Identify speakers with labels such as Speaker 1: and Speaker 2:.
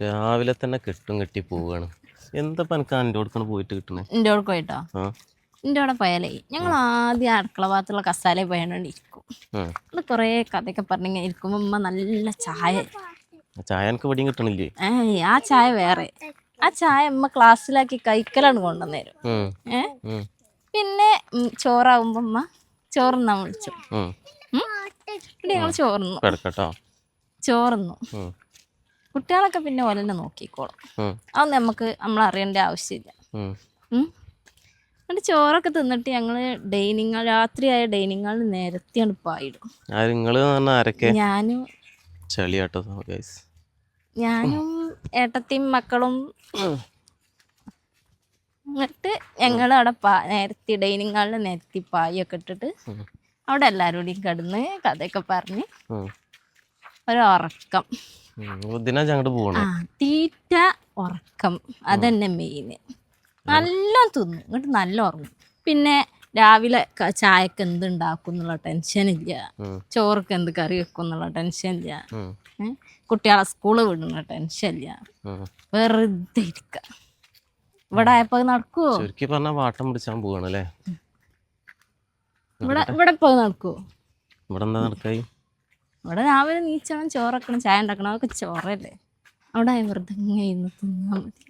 Speaker 1: രാവിലെ തന്നെ കെട്ടി പോവാണ്. എന്താ എനിക്ക് എൻ്റെ കൊടുക്കണ പോയിട്ട് കിട്ടണേ?
Speaker 2: എൻ്റെ അവിടെ പോയിട്ടോ?
Speaker 1: ആ
Speaker 2: എൻ്റെ അവിടെ പോയാലേ ഞങ്ങൾ ആദ്യം അടുക്കള ഭാഗത്തുള്ള കസാലയിൽ പോയാണ്ട് ഇരിക്കും. അത് കുറേ കഥയൊക്കെ പറഞ്ഞിങ്ങനെ ഇരിക്കുമ്പോൾ ഉമ്മ നല്ല ചായ.
Speaker 1: ചായ എനിക്ക് ഇവിടെയും കിട്ടണില്ലേ?
Speaker 2: ആ ചായ വേറെ. ആ ചായ ഉമ്മ ക്ലാസ്സിലാക്കി കൈക്കലാണ് കൊണ്ടുവന്നേരും. പിന്നെ ചോറാവുമ്പോ ഉമ്മ ചോറുന്നാ വിളിച്ചു. ഞങ്ങൾ ചോറുന്നു. കുട്ടികളൊക്കെ പിന്നെ ഓലെന്നെ നോക്കിക്കോളും. അതൊന്നും നമുക്ക് നമ്മളറിയേണ്ട ആവശ്യമില്ല. എന്നിട്ട് ചോറൊക്കെ തിന്നിട്ട് ഞങ്ങള് രാത്രിയായ ഡൈനിങ് ഹാളിൽ നേരത്തെയാണ് പായിടും. ഞാനും ഏട്ടത്തിയും മക്കളും. എന്നിട്ട് ഞങ്ങൾ അവിടെ നേരത്തെ ഡൈനിങ് ഹാളിൽ നേരത്തെ പായൊക്കെ ഇട്ടിട്ട് അവിടെ എല്ലാവരും കൂടി കിടന്ന് കഥയൊക്കെ പറഞ്ഞ് ഒരുറക്കം. തീറ്റ ഉറക്കം അതന്നെ മെയിന്. നല്ല തിന്നും എന്നിട്ട് നല്ല ഉറങ്ങും. പിന്നെ രാവിലെ ചായക്ക് എന്തുണ്ടാക്കും എന്നുള്ള ടെൻഷനില്ല, ചോർക്ക് എന്ത് കറി വെക്കും എന്നുള്ള ടെൻഷനില്ല, കുട്ടികളെ സ്കൂള് വിടുന്ന ടെൻഷനില്ല. വെറുതെ ഇരിക്ക. ഇവിടെ ആയപ്പോ നടക്കുവോ? ഇവിടെ പോയി നടക്കുവോ? ഇവിടെ രാവിലെ നീച്ചണം, ചോറക്കണം, ചായ ഉണ്ടാക്കണം, അതൊക്കെ ചോറല്ലേ. അവിടെ വെറുതെ ഇങ്ങനെ തിന്നാ മതി.